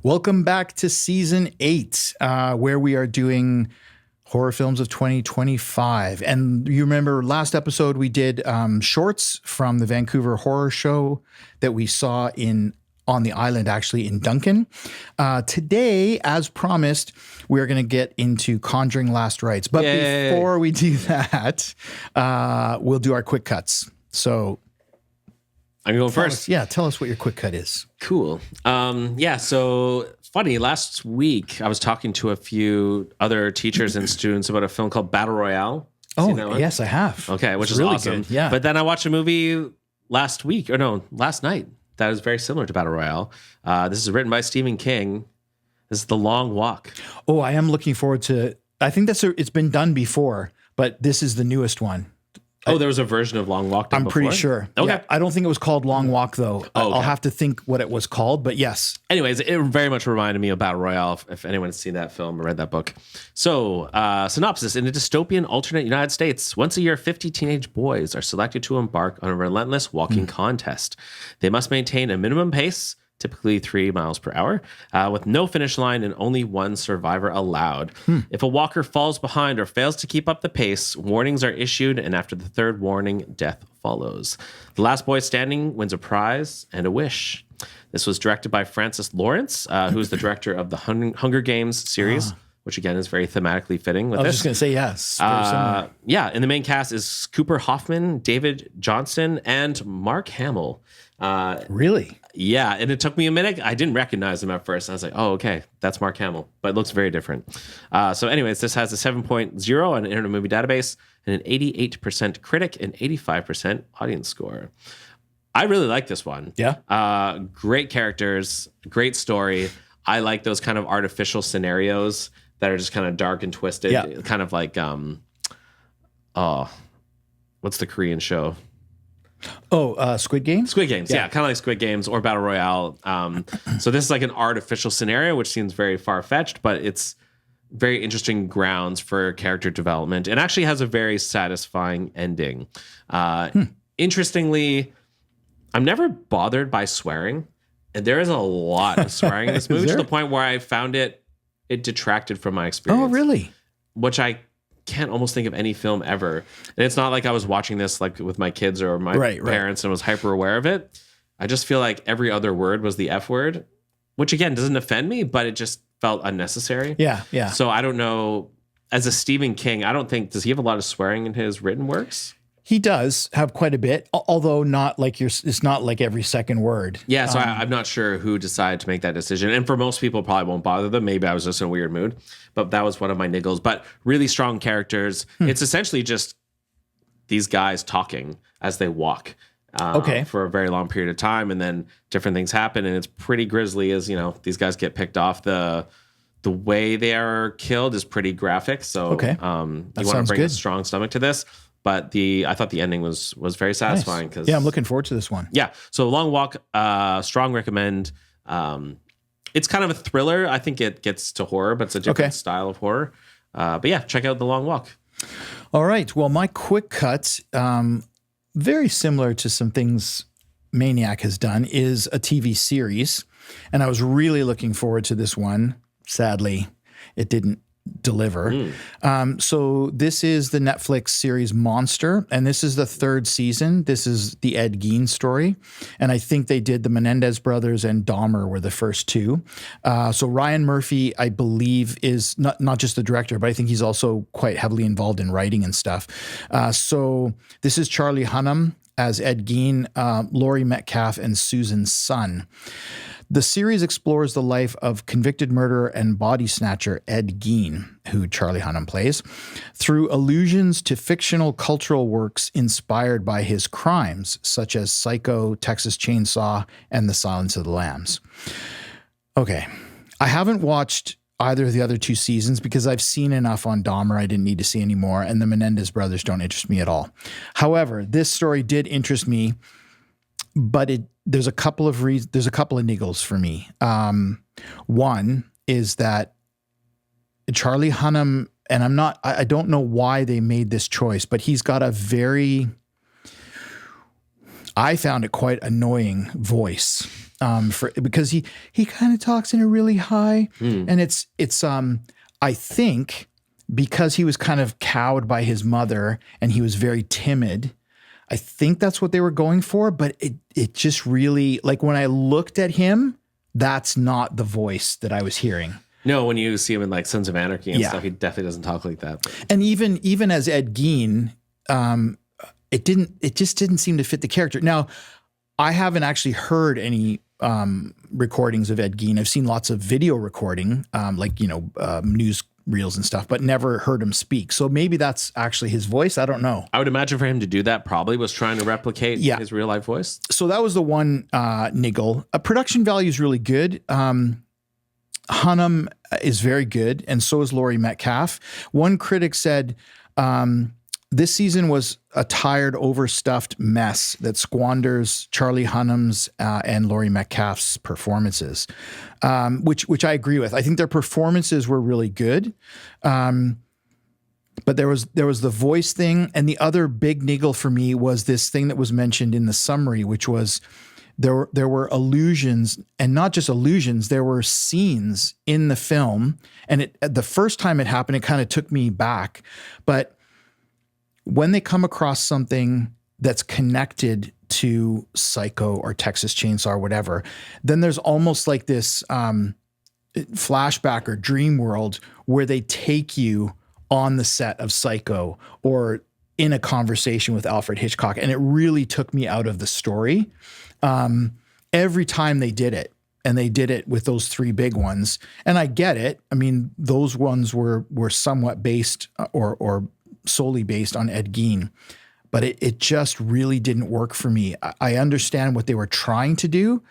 Welcome back to season 8, where we are doing horror films of 2025. And you remember last episode we did shorts from the Vancouver Horror Show that we saw on the island, actually in Duncan. Today, as promised, we're going to get into Conjuring Last Rites. But before we do that, we'll do our quick cuts. So I'm going first. Tell us what your quick cut is. Cool. So funny, last week I was talking to a few other teachers and students about a film called Battle Royale. Oh, yes, I have. Okay, which it's is really awesome. Good. Yeah. But then I watched a movie last night that is very similar to Battle Royale. This is written by Stephen King. This is The Long Walk. Oh, I am looking forward to, I think it's been done before, but this is the newest one. Oh, there was a version of Long Walk done I'm before? pretty sure. Okay. Yeah, I don't think it was called Long Walk, though. I'll have to think what it was called, but yes. Anyways, it very much reminded me of Battle Royale, if anyone's seen that film or read that book. So, synopsis. In a dystopian alternate United States, once a year, 50 teenage boys are selected to embark on a relentless walking contest. They must maintain a minimum pace, typically 3 miles per hour, with no finish line and only one survivor allowed. If a walker falls behind or fails to keep up the pace, warnings are issued, and after the third warning, death follows. The last boy standing wins a prize and a wish. This was directed by Francis Lawrence, who's the director of the Hunger Games series, which again is very thematically fitting with this. I was just going to say yes. Very similar. And the main cast is Cooper Hoffman, David Johnson, and Mark Hamill. Really? Yeah, and it took me a minute. I didn't recognize him at first. I was like, oh, okay, that's Mark Hamill, but it looks very different. So anyways, this has a 7.0 on Internet Movie Database and an 88% critic and 85% audience score. I really like this one. Yeah. Great characters, great story. I like those kind of artificial scenarios that are just kind of dark and twisted. Yeah. Kind of like, what's the Korean show? Squid Game? Squid Games, yeah, kind of like Squid Games or Battle Royale. So this is like an artificial scenario, which seems very far-fetched, but it's very interesting grounds for character development and actually has a very satisfying ending. Interestingly, I'm never bothered by swearing, and there is a lot of swearing in this movie to the point where I found it detracted from my experience. Oh, really? Which I can't almost think of any film ever. And it's not like I was watching this like with my kids or my parents and was hyper aware of it. I just feel like every other word was the F word, which again doesn't offend me, but it just felt unnecessary. Yeah, yeah. So I don't know. As a Stephen King, I don't think, does he have a lot of swearing in his written works? He does have quite a bit, although not like it's not like every second word. Yeah, so I'm not sure who decided to make that decision. And for most people, probably won't bother them. Maybe I was just in a weird mood. But that was one of my niggles. But really strong characters. It's essentially just these guys talking as they walk for a very long period of time. And then different things happen. And it's pretty grisly as, these guys get picked off. The way they are killed is pretty graphic. So you want to bring a strong stomach to this. But I thought the ending was very satisfying. Nice. Yeah, I'm looking forward to this one. Yeah, so Long Walk, strong recommend. It's kind of a thriller. I think it gets to horror, but it's a different style of horror. But yeah, check out The Long Walk. All right. Well, my quick cut, very similar to some things Maniac has done, is a TV series. And I was really looking forward to this one. Sadly, it didn't deliver. So this is the Netflix series Monster, and this is the 3rd season. This is the Ed Gein story, and I think they did the Menendez brothers and Dahmer were the first 2. So Ryan Murphy, I believe, is not just the director, but I think he's also quite heavily involved in writing and stuff. So this is Charlie Hunnam as Ed Gein, Laurie Metcalf, and Susan Sun. The series explores the life of convicted murderer and body snatcher Ed Gein, who Charlie Hunnam plays, through allusions to fictional cultural works inspired by his crimes, such as Psycho, Texas Chainsaw, and The Silence of the Lambs. Okay, I haven't watched either of the other 2 seasons because I've seen enough on Dahmer. I didn't need to see any more, and the Menendez brothers don't interest me at all. However, this story did interest me, but there's a couple of niggles for me. One is that Charlie Hunnam, and I don't know why they made this choice, but he's got a very, I found it quite annoying voice because he kind of talks in a really high, and it's I think because he was kind of cowed by his mother and he was very timid. I think that's what they were going for, but it just really, like when I looked at him, that's not the voice that I was hearing. No, when you see him in like Sons of Anarchy and stuff, he definitely doesn't talk like that. And even as Ed Gein, it just didn't seem to fit the character. Now, I haven't actually heard any recordings of Ed Gein. I've seen lots of video recording, news reels and stuff, but never heard him speak. So maybe that's actually his voice. I don't know. I would imagine for him to do that probably was trying to replicate his real life voice. So that was the one niggle. Production value is really good. Hunnam is very good, and so is Laurie Metcalf. One critic said this season was a tired, overstuffed mess that squanders Charlie Hunnam's and Laurie Metcalf's performances, which I agree with. I think their performances were really good, but there was the voice thing, and the other big niggle for me was this thing that was mentioned in the summary, which was there were allusions, and not just allusions, there were scenes in the film. And the first time it happened, it kind of took me back. But when they come across something that's connected to Psycho or Texas Chainsaw or whatever, then there's almost like this flashback or dream world where they take you on the set of Psycho or in a conversation with Alfred Hitchcock. And it really took me out of the story. Every time they did it, and they did it with those three big ones. And I get it. I mean, those ones were somewhat based or solely based on Ed Gein, but it just really didn't work for me. I understand what they were trying to do,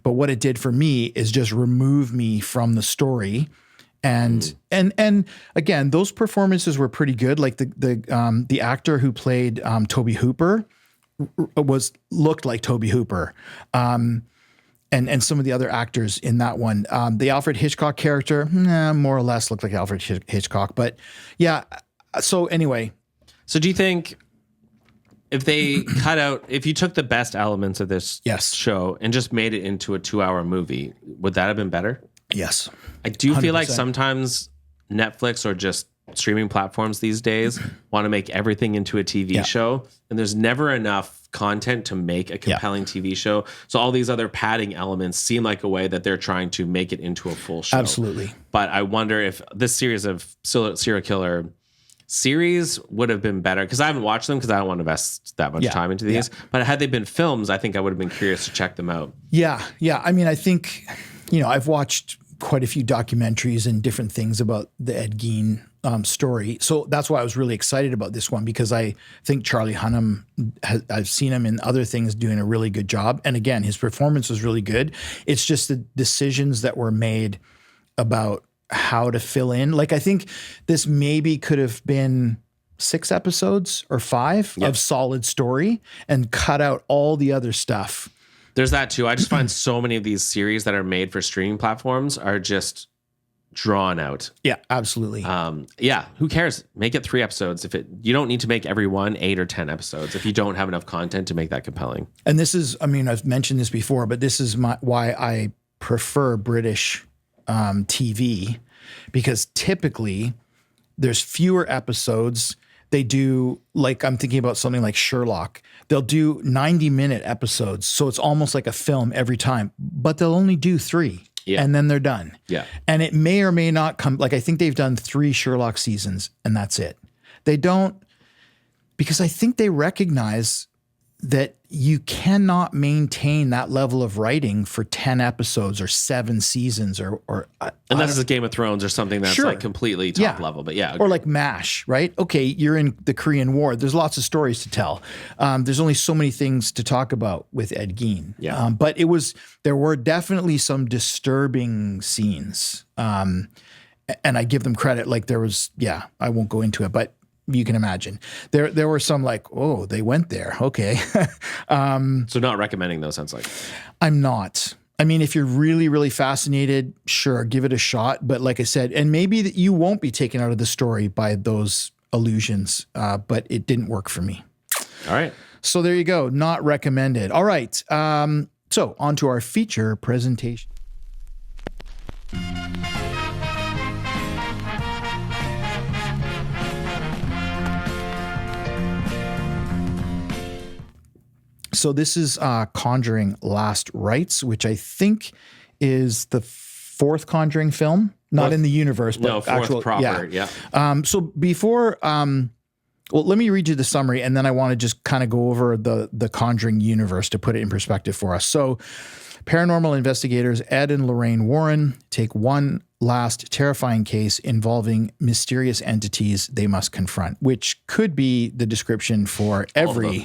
but what it did for me is just remove me from the story. And again, those performances were pretty good. Like the actor who played Toby Hooper looked like Toby Hooper. And some of the other actors in that one. The Alfred Hitchcock character, more or less looked like Alfred Hitchcock. But yeah, so anyway. So do you think if you took the best elements of this show and just made it into a 2-hour movie, would that have been better? Yes. I do 100%. feel like sometimes Netflix or just streaming platforms these days want to make everything into a TV show, and there's never enough content to make a compelling TV show. So all these other padding elements seem like a way that they're trying to make it into a full show. Absolutely. But I wonder if this series of serial killer series would have been better, because I haven't watched them because I don't want to invest that much time into these. But had they been films, I think I would have been curious to check them out. Yeah. I mean, I think, I've watched quite a few documentaries and different things about the Ed Gein story. So that's why I was really excited about this one, because I think Charlie Hunnam, I've seen him in other things doing a really good job. And again, his performance was really good. It's just the decisions that were made about how to fill in. Like, I think this maybe could have been 6 episodes or 5 of solid story and cut out all the other stuff. There's that too. I just find so many of these series that are made for streaming platforms are just drawn out. Yeah, absolutely. Who cares? Make it 3 episodes. You don't need to make every one 8 or 10 episodes if you don't have enough content to make that compelling. And this is, I've mentioned this before, but this is why I prefer British TV, because typically there's fewer episodes. They do, like, I'm thinking about something like Sherlock. They'll do 90-minute episodes. So it's almost like a film every time, but they'll only do 3 and then they're done. Yeah. And it may or may not come, like, I think they've done 3 Sherlock seasons and that's it. They don't, because I think they recognize that you cannot maintain that level of writing for 10 episodes or 7 seasons or unless it's Game of Thrones or something that's like completely top level, but or like MASH, right? Okay, you're in the Korean War. There's lots of stories to tell. There's only so many things to talk about with Ed Gein. Yeah. But there were definitely some disturbing scenes. And I give them credit. Like there was, I won't go into it, but you can imagine there were some like, oh, they went there. Okay. So not recommending those, sounds like. I'm not. I mean, if you're really, really fascinated, sure, give it a shot. But like I said, and maybe that you won't be taken out of the story by those allusions, but it didn't work for me. All right. So there you go. Not recommended. All right. So on to our feature presentation. So this is Conjuring Last Rites, which I think is the fourth Conjuring film, not in the universe, but fourth actual proper. Yeah. So before, well, let me read you the summary, and then I want to just kind of go over the Conjuring universe to put it in perspective for us. So, paranormal investigators Ed and Lorraine Warren take one last terrifying case involving mysterious entities they must confront, which could be the description for every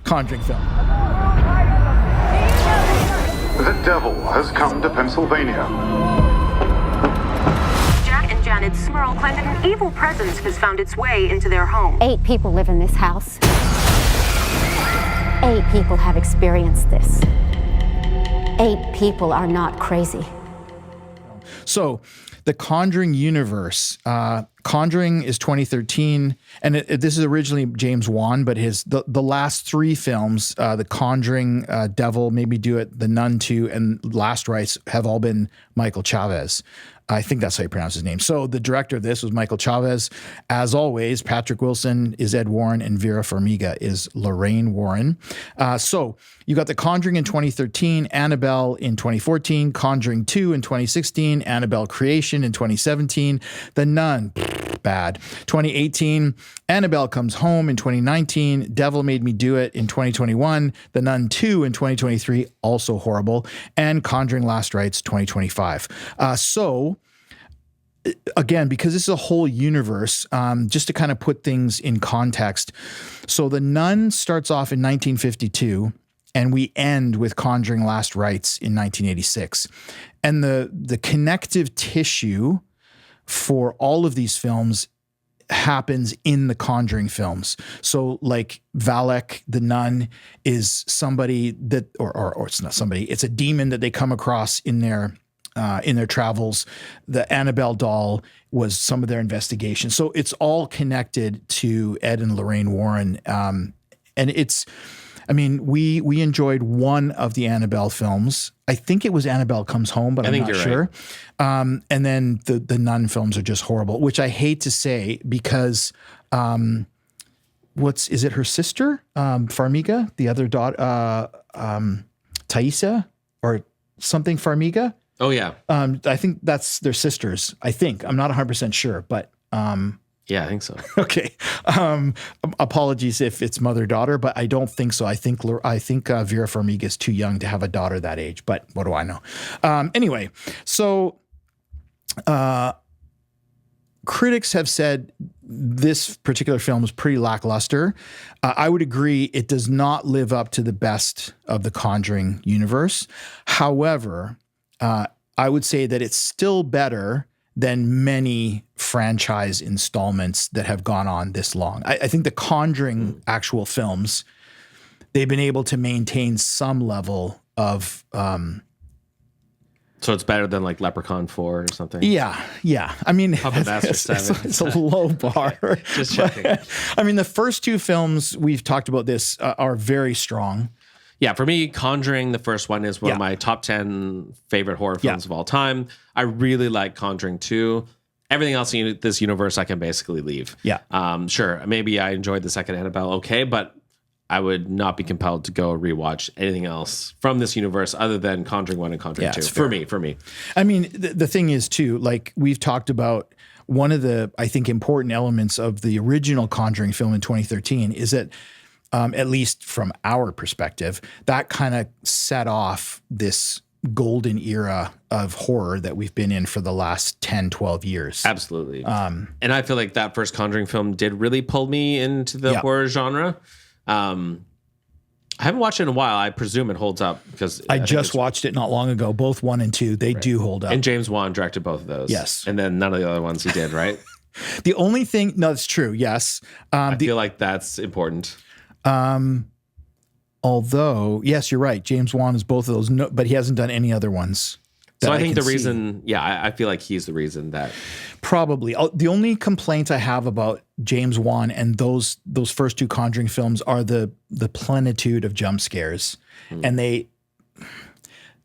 Conjuring film. The devil has come to Pennsylvania. Jack and Janet Smurl claim that an evil presence has found its way into their home. 8 people live in this house. 8 people have experienced this. 8 people are not crazy. So the Conjuring universe, Conjuring is 2013, and this is originally James Wan, but the last 3 films, The Conjuring, Devil, Maybe Do It, The Nun 2, and Last Rites have all been Michael Chavez. I think that's how you pronounce his name. So the director of this was Michael Chavez. As always, Patrick Wilson is Ed Warren and Vera Farmiga is Lorraine Warren. So you got The Conjuring in 2013, Annabelle in 2014, Conjuring 2 in 2016, Annabelle Creation in 2017, The Nun, bad. 2018, Annabelle Comes Home in 2019, Devil Made Me Do It in 2021, The Nun 2 in 2023, also horrible, and Conjuring Last Rites 2025. So again, because this is a whole universe, just to kind of put things in context. So The Nun starts off in 1952 and we end with Conjuring Last Rites in 1986. And the connective tissue for all of these films happens in the Conjuring films. So like Valak, the nun, is somebody that, or it's not somebody, it's a demon that they come across in their travels. The Annabelle doll was some of their investigation. So it's all connected to Ed and Lorraine Warren. And we enjoyed one of the Annabelle films. I think it was Annabelle Comes Home, but I'm not sure. Right. And then the Nun films are just horrible, which I hate to say because is it her sister, Farmiga, the other daughter, Thaisa or something Farmiga? Oh yeah. I think that's their sisters. I think I'm not 100% sure, but yeah, I think so. Okay. Apologies if it's mother-daughter, but I don't think so. I think Vera Farmiga is too young to have a daughter that age, but what do I know? Anyway, so critics have said this particular film is pretty lackluster. I would agree it does not live up to the best of the Conjuring universe. However, I would say that it's still better than many franchise installments that have gone on this long. I think the Conjuring actual films, they've been able to maintain some level of... so it's better than like Leprechaun 4 or something? Yeah. I mean, it's a low bar. Okay, just checking. I mean, the first 2 films, we've talked about this, are very strong. Yeah, for me, Conjuring, the first one, is one of my top 10 favorite horror films of all time. I really like Conjuring 2. Everything else in this universe, I can basically leave. Yeah. Sure, maybe I enjoyed the second Annabelle, okay, but I would not be compelled to go rewatch anything else from this universe other than Conjuring 1 and Conjuring 2. For me. I mean, the thing is, too, like we've talked about, one of the, I think, important elements of the original Conjuring film in 2013 is that at least from our perspective, that kind of set off this golden era of horror that we've been in for the last 10, 12 years. Absolutely. And I feel like that first Conjuring film did really pull me into the horror genre. I haven't watched it in a while. I presume it holds up because I just watched it not long ago. Both 1 and 2, they do hold up. And James Wan directed both of those. Yes. And then none of the other ones he did, right? The only thing, no, it's true. Yes. I feel like that's important. Although, yes, you're right. James Wan is both of those, but he hasn't done any other ones. So I think the can see. reason, I feel like he's the reason that. Probably. The only complaint I have about James Wan and those first two Conjuring films are the plenitude of jump scares. And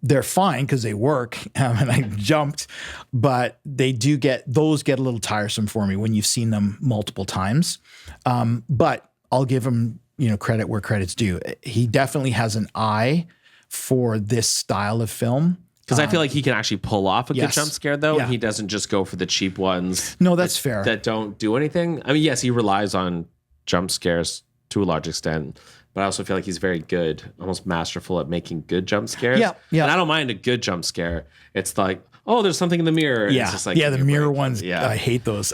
they're fine because they work, and I jumped, but they do get a little tiresome for me when you've seen them multiple times. But I'll give him, credit where credit's due. He definitely has an eye for this style of film. Because I feel like he can actually pull off a good Yes. jump scare, though. Yeah. And he doesn't just go for the cheap ones. No, that's fair. That don't do anything. I mean, yes, he relies on jump scares to a large extent, but I also feel like he's very good, almost masterful at making good jump scares. Yeah. And I don't mind a good jump scare. It's like, oh, there's something in the mirror. And Yeah, it's just like, the give me a mirror break. ones. Yeah. I hate those.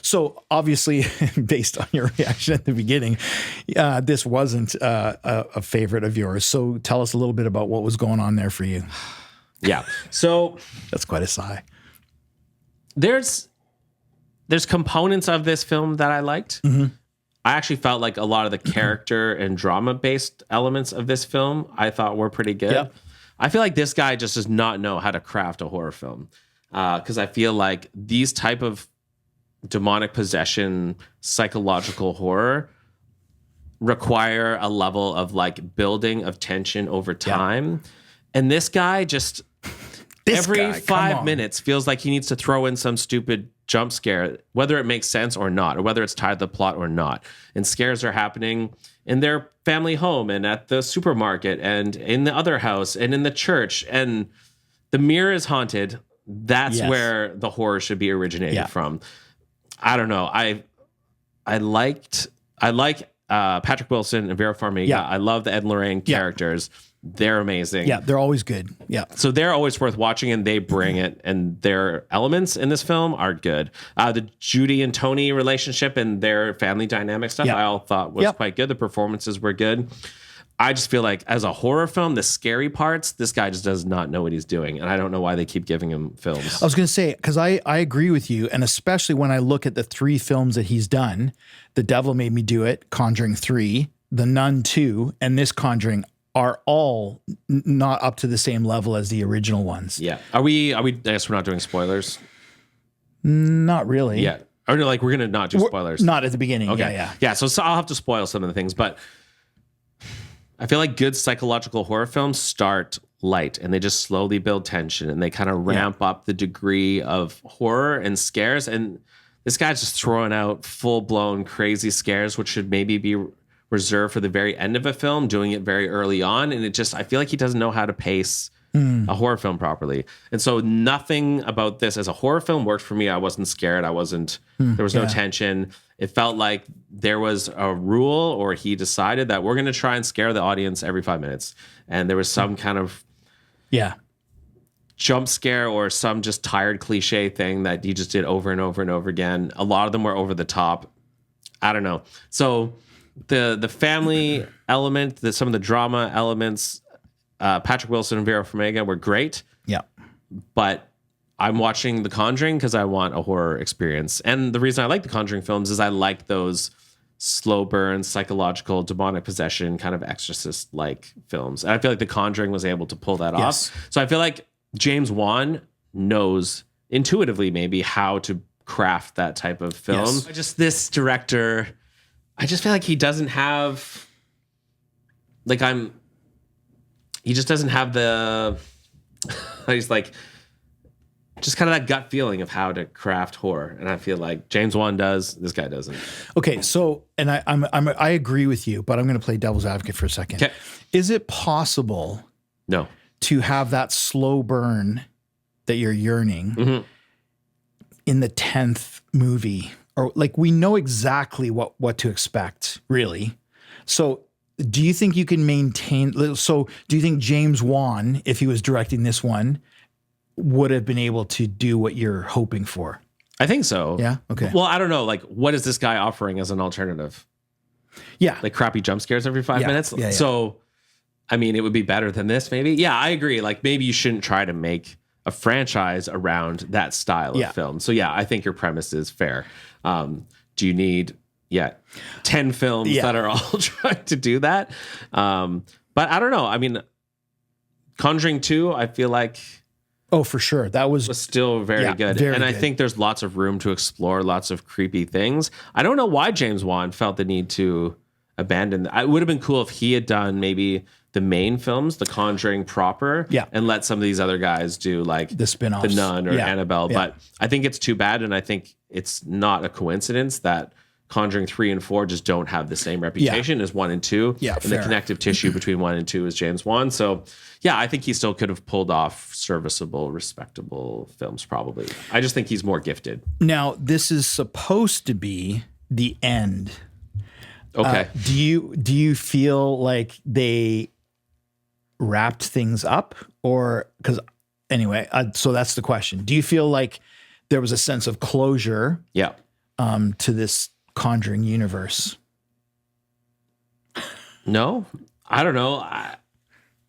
So obviously, based on your reaction at the beginning, this wasn't a favorite of yours. So tell us a little bit about what was going on there for you. Yeah. So That's quite a sigh. there's components of this film that I liked. Mm-hmm. I actually felt like a lot of the character and drama based elements of this film I thought were pretty good. Yep. I feel like this guy just does not know how to craft a horror film, because I feel like these type of demonic possession, psychological horror require a level of like building of tension over time. And this guy just every guy, come 5 on. minutes feels like he needs to throw in some stupid jump scare, whether it makes sense or not, or whether it's tied to the plot or not. And scares are happening in their family home and at the supermarket and in the other house and in the church. And the mirror is haunted. That's Yes. where the horror should be originated Yeah. from. I don't know. I like Patrick Wilson and Vera Farmiga. Yeah. I love the Ed and Lorraine characters. They're amazing. Yeah, they're always good. Yeah. So they're always worth watching, and they bring it, and their elements in this film are good. The Judy and Tony relationship and their family dynamic stuff, Yeah. I all thought was Yep. quite good. The performances were good. I just feel like as a horror film, the scary parts, this guy just does not know what he's doing, and I don't know why they keep giving him films. I was going to say, because I agree with you, and especially when I look at the 3 films that he's done, The Devil Made Me Do It, Conjuring 3, The Nun 2, and this Conjuring are all not up to the same level as the original ones. Yeah. Are we? I guess we're not doing spoilers. Not really. Yeah. Or no, like we're gonna not do spoilers. Not at the beginning. Okay. Yeah. So I'll have to spoil some of the things, but I feel like good psychological horror films start light and they just slowly build tension and they kind of ramp up the degree of horror and scares. And this guy's just throwing out full blown crazy scares, which should maybe be reserved for the very end of a film, doing it very early on. And I feel like he doesn't know how to pace a horror film properly. And so nothing about this as a horror film worked for me. I wasn't scared. There was no tension. It felt like there was a rule, or he decided that we're going to try and scare the audience every 5 minutes. And there was some kind of jump scare or some just tired cliche thing that he just did over and over and over again. A lot of them were over the top. I don't know. So the family element, some of the drama elements, Patrick Wilson and Vera Farmiga were great. Yeah. But I'm watching The Conjuring because I want a horror experience. And the reason I like The Conjuring films is I like those slow burn, psychological, demonic possession, kind of exorcist-like films. And I feel like The Conjuring was able to pull that off. So I feel like James Wan knows intuitively maybe how to craft that type of film. Yes. This director, I just feel like he doesn't have, he just doesn't have the, he's like, just kind of that gut feeling of how to craft horror. And I feel like James Wan does, this guy doesn't. Okay, so, and I agree with you, but I'm going to play devil's advocate for a second. Okay. Is it possible No. to have that slow burn that you're yearning in the 10th movie? Or like, we know exactly what to expect, really. So do you think you can maintain, so do you think James Wan, if he was directing this one, would have been able to do what you're hoping for? I think so. Yeah? Okay. Well, I don't know. Like, what is this guy offering as an alternative? Yeah. Like crappy jump scares every 5 minutes? Yeah. So, I mean, it would be better than this, maybe. Yeah, I agree. Like, maybe you shouldn't try to make a franchise around that style of film. So, yeah, I think your premise is fair. Do you need 10 films that are all trying to do that? But I don't know. I mean, Conjuring 2, I feel like Oh, for sure. That was still very good. very and I good. think there's lots of room to explore lots of creepy things. I don't know why James Wan felt the need to abandon. It would have been cool if he had done maybe the main films, The Conjuring proper, and let some of these other guys do like the spin-offs. The Nun or Annabelle. But I think it's too bad, and I think it's not a coincidence that Conjuring 3 and 4 just don't have the same reputation as 1 and 2. Yeah, and the connective tissue between 1 and 2 is James Wan. So, yeah, I think he still could have pulled off serviceable, respectable films probably. I just think he's more gifted. Now, this is supposed to be the end. Okay. Do you feel like they wrapped things up, or because anyway? So that's the question. Do you feel like there was a sense of closure? Yeah. To this Conjuring universe? No, I don't know.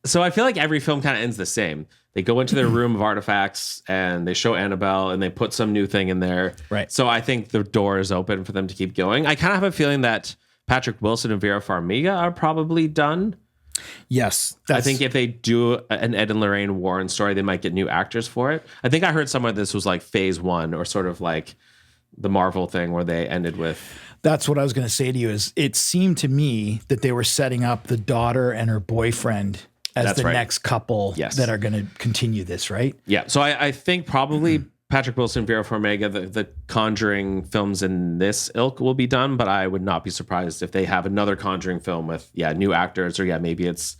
So I feel like every film kind of ends the same. They go into their room of artifacts and they show Annabelle and they put some new thing in there. Right. So I think the door is open for them to keep going. I kind of have a feeling that Patrick Wilson and Vera Farmiga are probably done. Yes. I think if they do an Ed and Lorraine Warren story, they might get new actors for it. I think I heard somewhere this was like phase 1 or sort of like the Marvel thing where they ended with. That's what I was going to say to you. Is it seemed to me that they were setting up the daughter and her boyfriend as the next couple that are going to continue this, right? Yeah. So I think probably Patrick Wilson, Vera Farmiga, the Conjuring films in this ilk will be done, but I would not be surprised if they have another Conjuring film with new actors, or maybe it's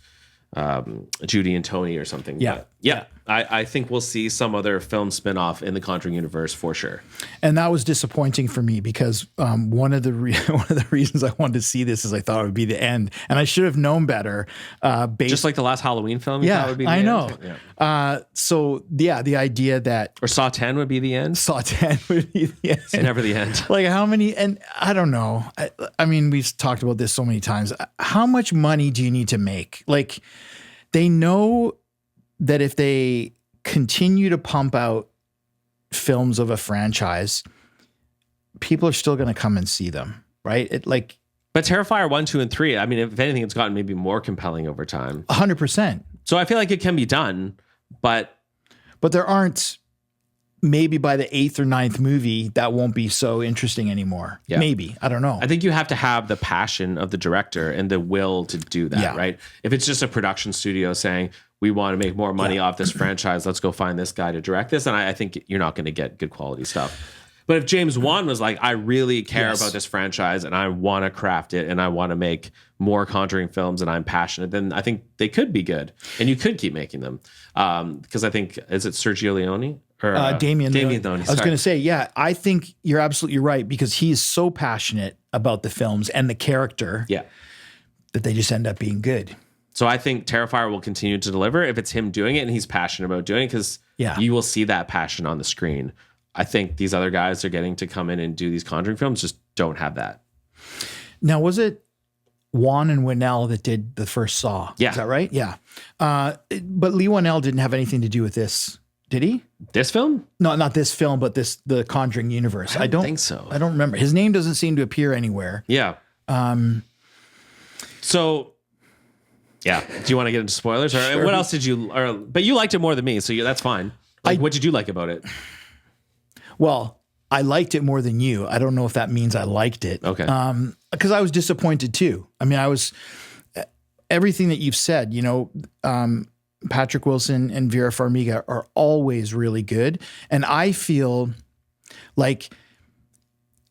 Judy and Tony or something. Yeah. But yeah. I think we'll see some other film spinoff in the Conjuring universe for sure. And that was disappointing for me because one of the reasons I wanted to see this is I thought it would be the end, and I should have known better. Just like the last Halloween film, you thought would be the end? know. Yeah. So the idea that Saw 10 would be the end. Saw 10 would be the end. It's never the end. Like how many? And I don't know. I mean, we've talked about this so many times. How much money do you need to make? Like they know that if they continue to pump out films of a franchise, people are still going to come and see them, right? But Terrifier 1, 2, and 3, I mean, if anything, it's gotten maybe more compelling over time. 100%. So I feel like it can be done, but there aren't, maybe by the 8th or 9th movie, that won't be so interesting anymore. Yeah. Maybe. I don't know. I think you have to have the passion of the director and the will to do that, right? If it's just a production studio saying, we want to make more money off this franchise, let's go find this guy to direct this, and I think you're not going to get good quality stuff. But if James Wan was like, I really care about this franchise and I want to craft it and I want to make more Conjuring films and I'm passionate, then I think they could be good and you could keep making them. Because I think, is it Sergio Leone? Or Damien Leone. I was going to say, I think you're absolutely right because he is so passionate about the films and the character that they just end up being good. So I think Terrifier will continue to deliver if it's him doing it and he's passionate about doing it, because you will see that passion on the screen. I think these other guys are getting to come in and do these Conjuring films just don't have that. Now, was it Wan and Winnell that did the first Saw? Yeah. Is that right? Yeah. But Lee Winnell didn't have anything to do with this, did he? This film? No, not this film, but the Conjuring universe. I don't think so. I don't remember. His name doesn't seem to appear anywhere. Yeah. So... Yeah. Do you want to get into spoilers, or what else did you? But you liked it more than me, so that's fine. What did you like about it? Well, I liked it more than you. I don't know if that means I liked it. Okay. Because I was disappointed too. I mean, everything that you've said. Patrick Wilson and Vera Farmiga are always really good, and I feel like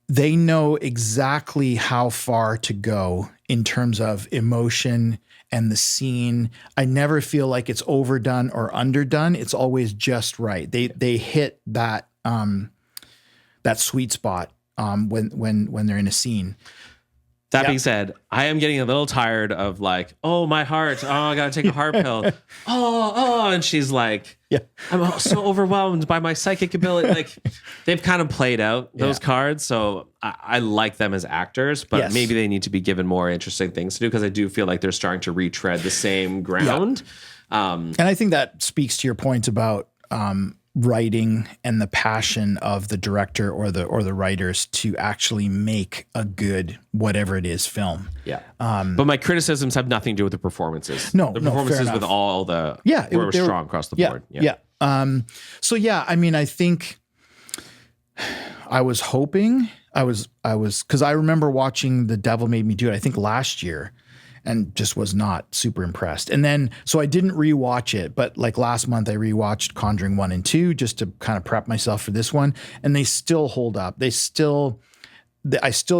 they know exactly how far to go in terms of emotion and the scene. I never feel like it's overdone or underdone. It's always just right. They hit that sweet spot when they're in a scene. That being said, I am getting a little tired of like, oh, my heart. Oh, I got to take a heart pill. And she's like, I'm so overwhelmed by my psychic ability. Like, they've kind of played out those cards. So I like them as actors, but maybe they need to be given more interesting things to do, because I do feel like they're starting to retread the same ground. And I think that speaks to your point about writing and the passion of the director or the writers to actually make a good whatever it is film. Yeah. But my criticisms have nothing to do with the performances. No, the no, fair performances enough. with all the were they strong across the yeah, board. Yeah. So yeah, I mean, I think I was hoping because I remember watching The Devil Made Me Do It, I think last year, and just was not super impressed. And then, so I didn't rewatch it, but like last month I rewatched Conjuring 1 and 2 just to kind of prep myself for this one. And they still hold up. I still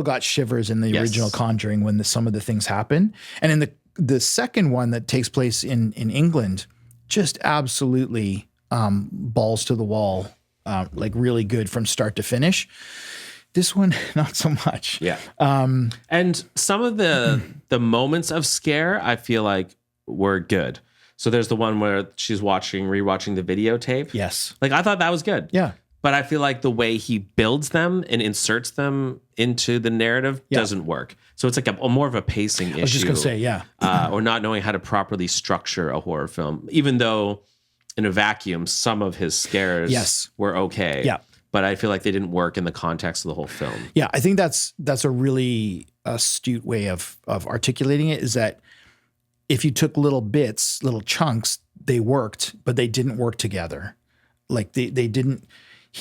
got shivers in the original Conjuring when some of the things happen. And in the second one that takes place in England, just absolutely balls to the wall, like really good from start to finish. This one, not so much. Yeah. And some of the moments of scare, I feel like were good. So there's the one where she's rewatching the videotape. Yes. Like I thought that was good. Yeah. But I feel like the way he builds them and inserts them into the narrative doesn't work. So it's like a more of a pacing issue. I was just going to say, yeah. Or not knowing how to properly structure a horror film, even though in a vacuum, some of his scares were okay. Yeah. But I feel like they didn't work in the context of the whole film. Yeah, I think that's a really astute way of articulating it, is that if you took little bits, little chunks, they worked, but they didn't work together. Like he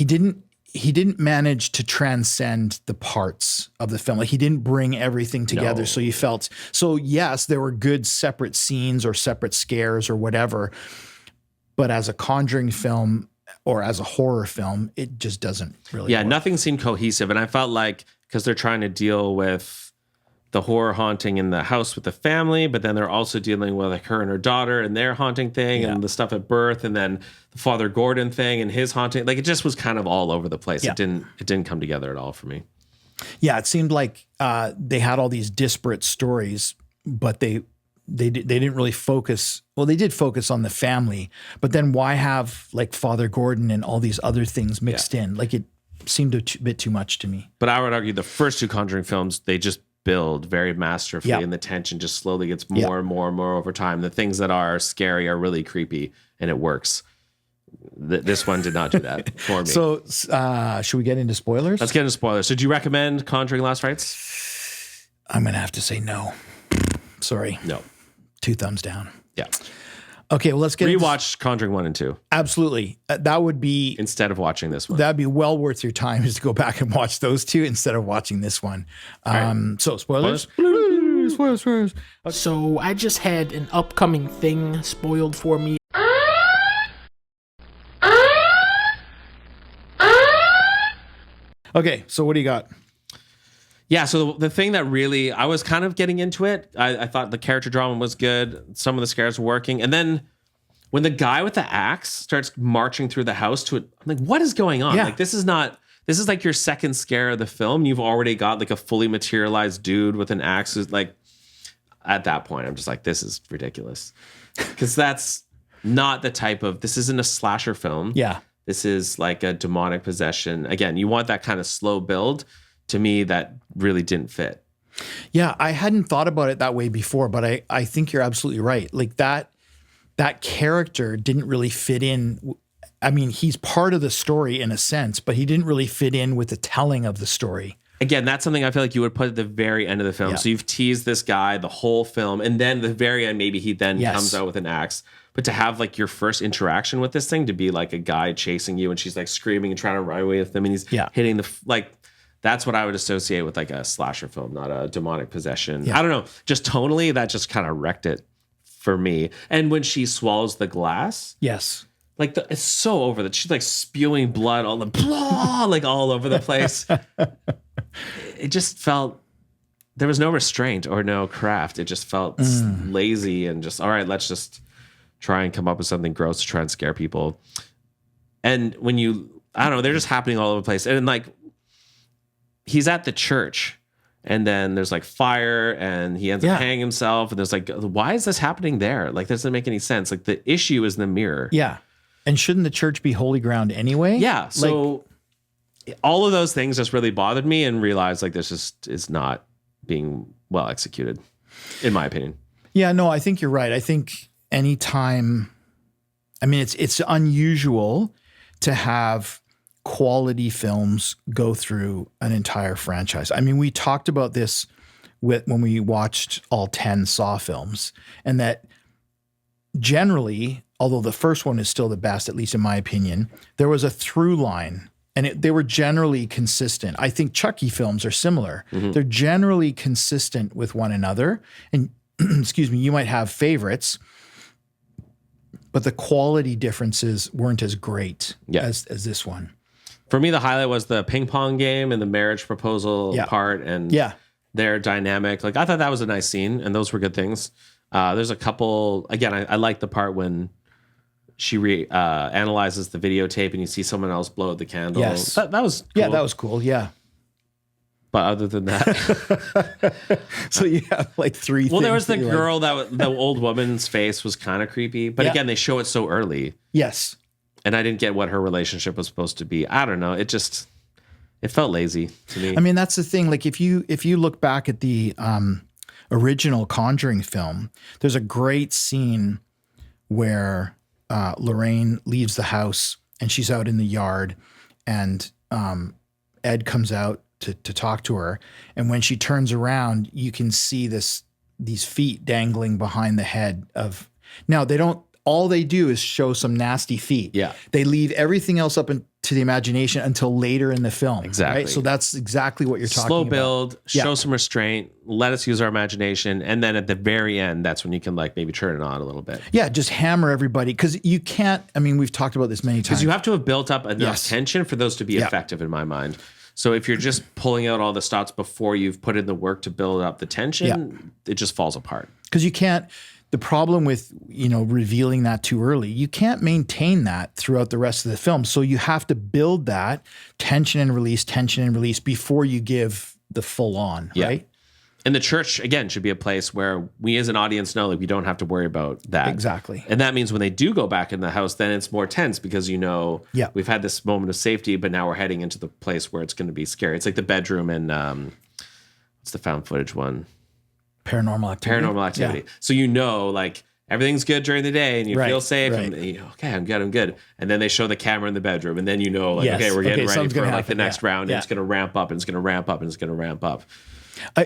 didn't manage to transcend the parts of the film. Like he didn't bring everything together. No. So you felt, so yes, there were good separate scenes or separate scares or whatever, but as a Conjuring film, or as a horror film, it just doesn't really work. Nothing seemed cohesive. And I felt like, because they're trying to deal with the horror haunting in the house with the family, but then they're also dealing with like her and her daughter and their haunting thing and the stuff at birth, and then the Father Gordon thing and his haunting. Like it just was kind of all over the place. Yeah. It didn't come together at all for me. Yeah, it seemed like they had all these disparate stories, but they didn't really focus. Well, they did focus on the family, but then why have like Father Gordon and all these other things mixed in? Like it seemed a bit too much to me. But I would argue the first two Conjuring films, they just build very masterfully, Yeah. and the tension just slowly gets more and more and more over time. The things that are scary are really creepy, and it works. This one did not do that for me. So should we get into spoilers? Let's get into spoilers. So do you recommend Conjuring Last Rites? I'm going to have to say no. Sorry. No. 2 thumbs down. Yeah. Okay, well, let's get Rewatch Conjuring 1 and 2 Absolutely. That would be instead of watching this one. That'd be well worth your time, is to go back and watch those two instead of watching this one. So spoilers. Spoilers. So I just had an upcoming thing spoiled for me. Okay, so what do you got? Yeah, so the thing that really, I was kind of getting into it. I thought the character drama was good. Some of the scares were working. And then when the guy with the axe starts marching through the house to it, I'm like, what is going on? Yeah. Like, this is like your second scare of the film. You've already got like a fully materialized dude with an axe. Who's like, at that point, I'm just like, this is ridiculous. Because that's not the type of, this isn't a slasher film. Yeah. This is like a demonic possession. Again, you want that kind of slow build. To me, that really didn't fit. Yeah, I hadn't thought about it that way before, but I think you're absolutely right. Like that character didn't really fit in. I mean, he's part of the story in a sense, but he didn't really fit in with the telling of the story. Again, that's something I feel like you would put at the very end of the film. Yeah. So you've teased this guy the whole film, and then the very end, maybe he then comes out with an axe. But to have like your first interaction with this thing, to be like a guy chasing you and she's like screaming and trying to run away with him, and he's hitting the like. That's what I would associate with like a slasher film, not a demonic possession. Yeah. I don't know. Just tonally, that just kind of wrecked it for me. And when she swallows the glass, Yes. like it's so over that she's like spewing blood all like all over the place. It just felt there was no restraint or no craft. It just felt lazy and just all right. Let's just try and come up with something gross to try and scare people. And when I don't know, they're just happening all over the place. And like he's at the church. And then there's like fire and he ends up hanging himself. And there's like, why is this happening there? Like, this doesn't make any sense. Like, the issue is in the mirror. Yeah. And shouldn't the church be holy ground anyway? Yeah. So all of those things just really bothered me, and realized like this just is not being well executed, in my opinion. Yeah, no, I think you're right. I think anytime, I mean, it's unusual to have quality films go through an entire franchise. I mean, we talked about this when we watched all 10 Saw films, and that generally, although the first one is still the best, at least in my opinion, there was a through line, and they were generally consistent. I think Chucky films are similar. They're generally consistent with one another. And excuse me, you might have favorites, but the quality differences weren't as great as this one. For me, the highlight was the ping pong game and the marriage proposal part and their dynamic. Like, I thought that was a nice scene, and those were good things. There's a couple, again, I like the part when she analyzes the videotape and you see someone else blow out the candle. Yes. That was cool. Yeah, that was cool. Yeah. But other than that, so you have like three things. Well, there was the girl the old woman's face was kind of creepy. But again, they show it so early. Yes. And I didn't get what her relationship was supposed to be. I don't know. It felt lazy to me. I mean, that's the thing. Like if you look back at the original Conjuring film, there's a great scene where Lorraine leaves the house and she's out in the yard, and Ed comes out to talk to her. And when she turns around, you can see these feet dangling behind the head of. Now all they do is show some nasty feet. Yeah. They leave everything else up to the imagination until later in the film. Exactly. Right? So that's exactly what you're talking about. Slow build, show some restraint, let us use our imagination. And then at the very end, that's when you can like maybe turn it on a little bit. Yeah, just hammer everybody. Because you can't, I mean, we've talked about this many times. Because you have to have built up enough tension for those to be effective in my mind. So if you're just pulling out all the stops before you've put in the work to build up the tension, it just falls apart. Because you can't, the problem with, revealing that too early, you can't maintain that throughout the rest of the film. So you have to build that tension and release before you give the full on, right? And the church, again, should be a place where we as an audience know, like, we don't have to worry about that. Exactly. And that means when they do go back in the house, then it's more tense because, we've had this moment of safety, but now we're heading into the place where it's going to be scary. It's like the bedroom in, what's the found footage one? Paranormal Activity. Yeah. So like everything's good during the day and you feel safe and okay, I'm good. And then they show the camera in the bedroom and then okay, we're getting ready for like the next round and it's going to ramp up and it's going to ramp up and it's going to ramp up.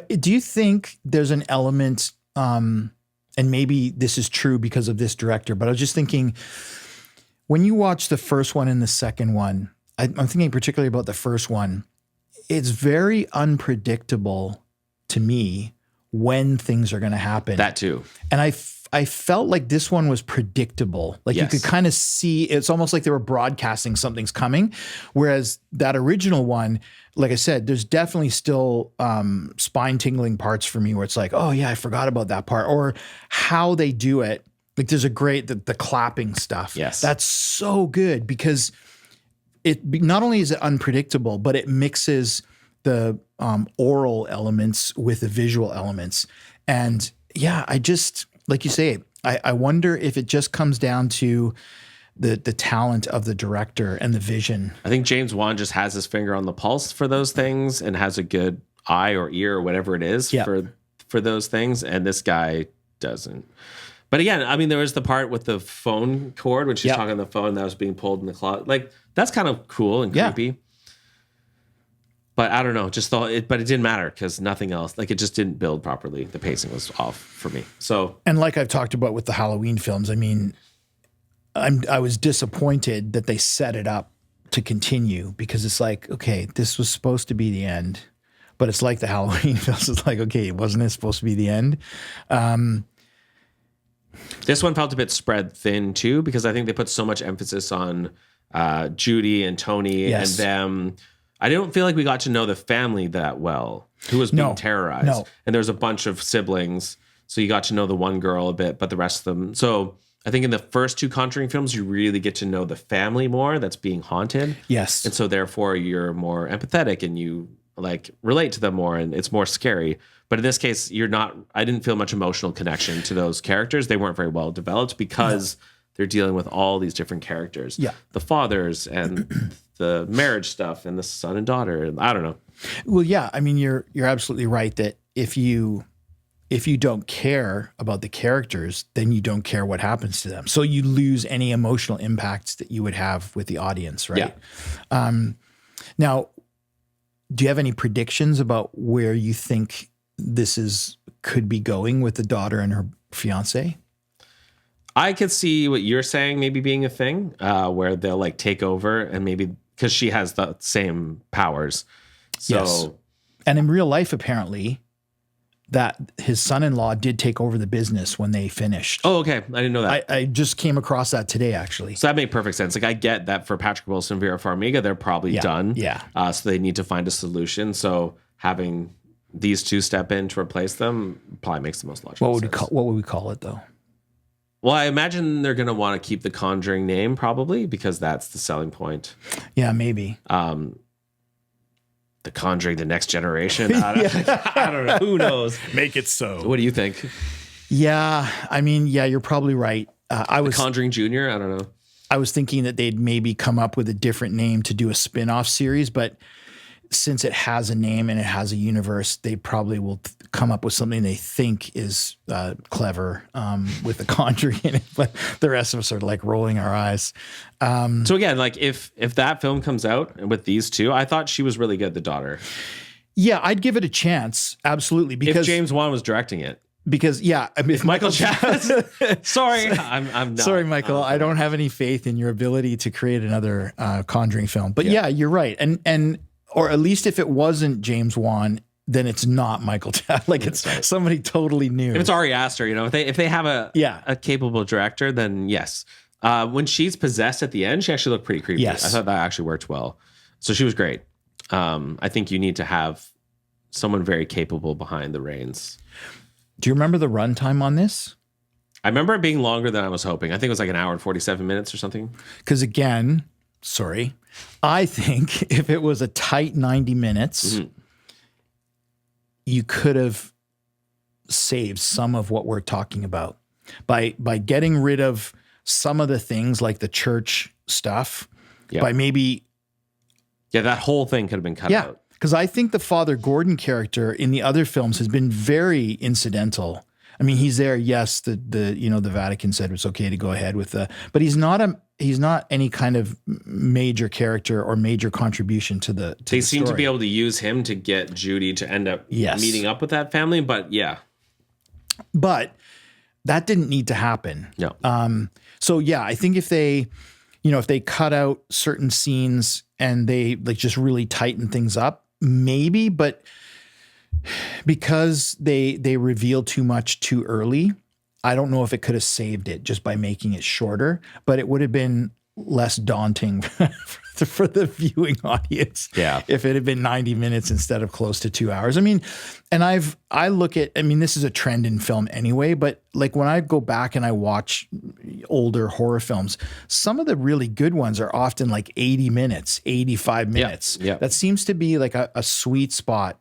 Do you think there's an element, and maybe this is true because of this director, but I was just thinking, when you watch the first one and the second one, I'm thinking particularly about the first one, it's very unpredictable to me when things are going to happen. That too. And I felt like this one was predictable. Like you could kind of see, it's almost like they were broadcasting something's coming. Whereas that original one, like I said, there's definitely still spine tingling parts for me where it's like, oh yeah, I forgot about that part. Or how they do it. Like there's a great, the clapping stuff. Yes. That's so good because not only is it unpredictable, but it mixes the oral elements with the visual elements. And yeah, I just, like you say, I wonder if it just comes down to the talent of the director and the vision. I think James Wan just has his finger on the pulse for those things and has a good eye or ear or whatever it is for those things. And this guy doesn't. But again, I mean, there was the part with the phone cord when she's talking on the phone that was being pulled in the closet. Like, that's kind of cool and creepy. But I don't know, just thought it, but it didn't matter because nothing else, like it just didn't build properly. The pacing was off for me. So, and like I've talked about with the Halloween films, I mean, I was disappointed that they set it up to continue because it's like, okay, this was supposed to be the end, but it's like the Halloween films. It's like, okay, wasn't it supposed to be the end? This one felt a bit spread thin too, because I think they put so much emphasis on Judy and Tony and them. I don't feel like we got to know the family that well, who was being terrorized. No. And there's a bunch of siblings. So you got to know the one girl a bit, but the rest of them. So I think in the first two Conjuring films, you really get to know the family more that's being haunted. Yes. And so therefore you're more empathetic and you like relate to them more and it's more scary. But in this case, I didn't feel much emotional connection to those characters. They weren't very well developed because they're dealing with all these different characters. Yeah. The fathers and the marriage stuff and the son and daughter. I don't know. Well, yeah. I mean, you're absolutely right that if you if you don't care about the characters, then you don't care what happens to them. So you lose any emotional impacts that you would have with the audience, right? Now, do you have any predictions about where you think this could be going with the daughter and her fiance? I could see what you're saying maybe being a thing where they'll like take over and maybe because she has the same powers. So, yes. And in real life, apparently, that his son-in-law did take over the business when they finished. Oh, okay. I didn't know that. I just came across that today, actually. So that made perfect sense. Like I get that for Patrick Wilson, Vera Farmiga, they're probably done. Yeah. So they need to find a solution. So having these two step in to replace them probably makes the most logical sense. What would we call it though? Well, I imagine they're going to want to keep the Conjuring name probably because that's the selling point. Yeah, maybe. The Conjuring, the next generation. I don't know. Who knows? Make it so. What do you think? Yeah, I mean, yeah, you're probably right. The Conjuring Junior? I don't know. I was thinking that they'd maybe come up with a different name to do a spin-off series, but since it has a name and it has a universe, they probably will come up with something they think is clever with the Conjuring in it. But the rest of us are like rolling our eyes. So again, like if that film comes out with these two, I thought she was really good, the daughter. Yeah, I'd give it a chance. Absolutely. Because if James Wan was directing it. Because yeah, I mean, if Michael Chapman. Sorry, I'm not. Sorry, Michael. I don't have any faith in your ability to create another Conjuring film. But yeah, you're right. And or at least if it wasn't James Wan, then it's not Michael Chapman. Like it's somebody totally new. If it's Ari Aster, you know, if they have a capable director, then yes. When she's possessed at the end, she actually looked pretty creepy. Yes. I thought that actually worked well. So she was great. I think you need to have someone very capable behind the reins. Do you remember the runtime on this? I remember it being longer than I was hoping. I think it was like an hour and 47 minutes or something. Because again, I think if it was a tight 90 minutes, you could have saved some of what we're talking about by getting rid of some of the things like the church stuff. Yep. By maybe, that whole thing could have been cut out. Because I think the Father Gordon character in the other films has been very incidental. I mean, he's there. Yes, the Vatican said it's okay to go ahead with but he's not any kind of major character or major contribution to the. They seem to be able to use him to get Judy to end up meeting up with that family, but but that didn't need to happen. No. So yeah, I think if they cut out certain scenes and they like just really tighten things up, maybe, but because they reveal too much too early, I don't know if it could have saved it just by making it shorter, but it would have been less daunting for the viewing audience. Yeah. If it had been 90 minutes instead of close to 2 hours. I mean, and this is a trend in film anyway, but like when I go back and I watch older horror films, some of the really good ones are often like 80 minutes, 85 minutes. Yeah. That seems to be like a sweet spot.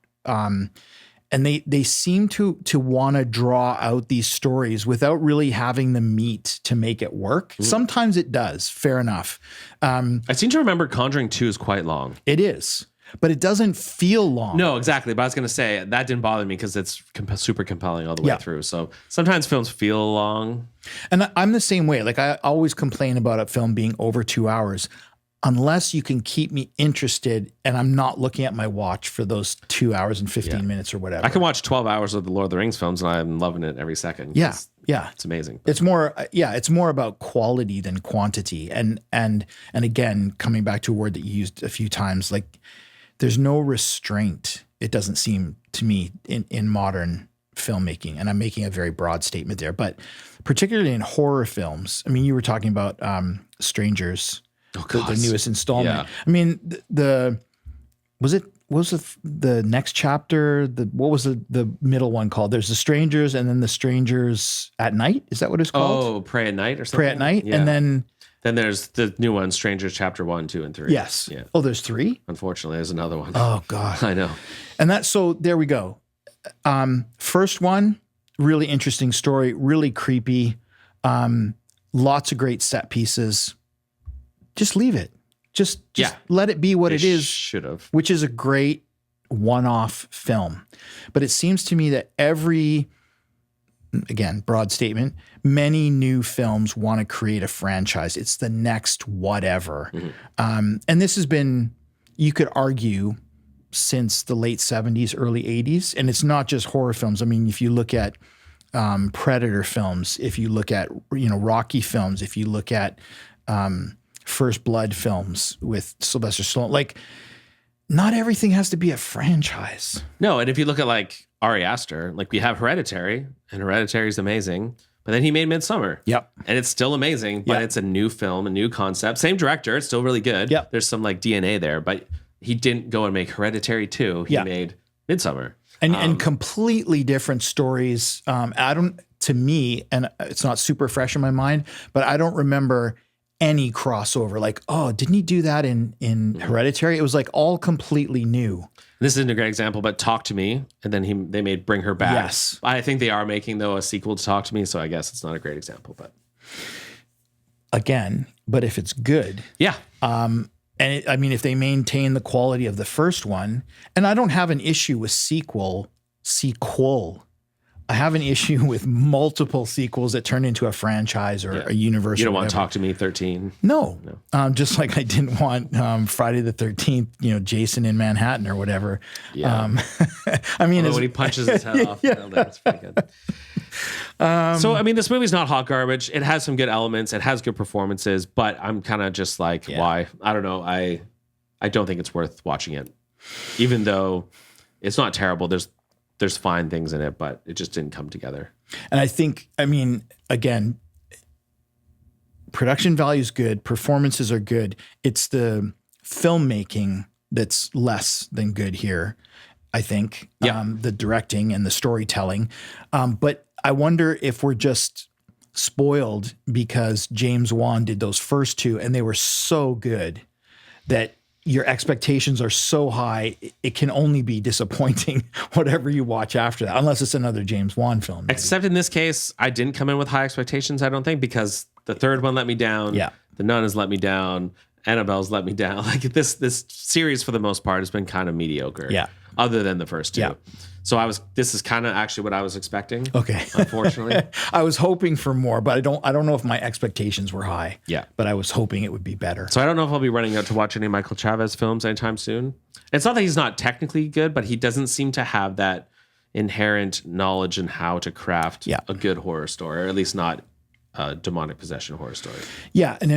And they seem to want to draw out these stories without really having the meat to make it work. Sometimes it does. Fair enough. I seem to remember Conjuring 2 is quite long. It is, but it doesn't feel long. No, exactly. But I was going to say that didn't bother me because it's super compelling all the way through. So sometimes films feel long. And I'm the same way. Like I always complain about a film being over 2 hours. Unless you can keep me interested and I'm not looking at my watch for those 2 hours and 15 minutes or whatever. I can watch 12 hours of the Lord of the Rings films and I'm loving it every second. Yeah. It's amazing. It's more about quality than quantity. And again, coming back to a word that you used a few times, like there's no restraint. It doesn't seem to me in modern filmmaking. And I'm making a very broad statement there, but particularly in horror films. I mean, you were talking about Strangers. Oh, God. The newest installment. Yeah. I mean, what was the next chapter? What was the middle one called? There's the Strangers and then the Strangers at Night. Is that what it's called? Oh, Pray at Night or something? Pray at Night. Yeah. And then there's the new one, Strangers Chapter 1, 2, and 3. Yes. Yeah. Oh, there's 3? Unfortunately, there's another one. Oh, God. I know. And so there we go. First one, really interesting story, really creepy. Lots of great set pieces. Just leave it. Just let it be what it is. Should have. Which is a great one-off film. But it seems to me that every again, broad statement, many new films want to create a franchise. It's the next whatever. And this has been, you could argue, since the late 70s, early 80s. And it's not just horror films. I mean, if you look at Predator films, if you look at, Rocky films, if you look at First Blood films with Sylvester Stallone, like, not everything has to be a franchise. No, and if you look at like Ari Aster, like we have Hereditary, and Hereditary is amazing. But then he made Midsummer. Yep. And it's still amazing, but it's a new film, a new concept. Same director, it's still really good. Yep. There's some like DNA there, but he didn't go and make Hereditary 2. He made Midsummer. And completely different stories. To me, and it's not super fresh in my mind, but I don't remember any crossover. Like, oh, didn't he do that in Hereditary? It was like all completely new. This isn't a great example, but Talk to Me, and then they made Bring Her Back. Yes. I think they are making, though, a sequel to Talk to Me, so I guess it's not a great example. But again, but if it's good. Yeah. If they maintain the quality of the first one, and I don't have an issue with sequel. I have an issue with multiple sequels that turn into a franchise or a universe. You don't want Talk to Me 13? No. Just like I didn't want Friday the 13th, Jason in Manhattan or whatever. Yeah. When he punches his head off. That's pretty good. So, this movie's not hot garbage. It has some good elements. It has good performances, but I'm kind of just like, why? I don't know. I don't think it's worth watching it, even though it's not terrible. There's fine things in it, but it just didn't come together. And I think, again, production value is good. Performances are good. It's the filmmaking that's less than good here, I think. The directing and the storytelling. But I wonder if we're just spoiled because James Wan did those first two and they were so good that your expectations are so high, it can only be disappointing whatever you watch after that, unless it's another James Wan film. Maybe. Except in this case, I didn't come in with high expectations, I don't think, because the third one let me down. Yeah. The Nun has let me down. Annabelle's let me down. Like this series, for the most part, has been kind of mediocre. Yeah. Other than the first two. Yeah. So this is kind of actually what I was expecting. Okay. Unfortunately. I was hoping for more, but I don't know if my expectations were high. Yeah. But I was hoping it would be better. So I don't know if I'll be running out to watch any Michael Chavez films anytime soon. It's not that he's not technically good, but he doesn't seem to have that inherent knowledge in how to craft a good horror story, or at least not a demonic possession horror story. Yeah. And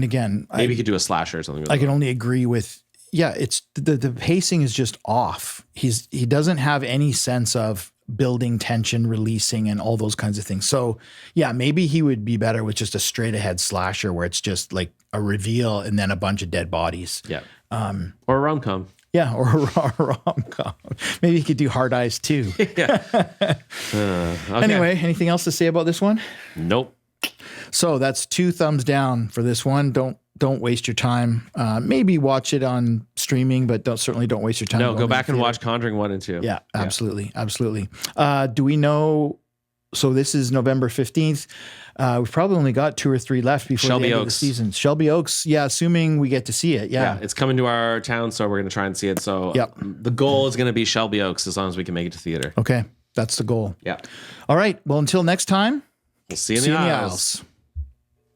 again, maybe he could do a slasher or something. I can only agree with, it's the pacing is just off. He doesn't have any sense of building tension, releasing, and all those kinds of things. So maybe he would be better with just a straight ahead slasher where it's just like a reveal and then a bunch of dead bodies. Yeah. Or a rom-com. Yeah, or a rom-com. Maybe he could do Hard Eyes too. Yeah. Okay. Anyway, anything else to say about this one? Nope. So that's 2 thumbs down for this one. Don't waste your time. Maybe watch it on streaming, but certainly don't waste your time. No, go back and watch Conjuring 1 and 2. Yeah, absolutely. Absolutely. Do we know? So this is November 15th. We've probably only got 2 or 3 left before Shelby the end Oaks. of the season. Shelby Oaks. Yeah, assuming we get to see it. Yeah. It's coming to our town, so we're going to try and see it. So the goal is going to be Shelby Oaks as long as we can make it to theater. Okay. That's the goal. Yeah. All right. Well, until next time. We'll see you in the aisles.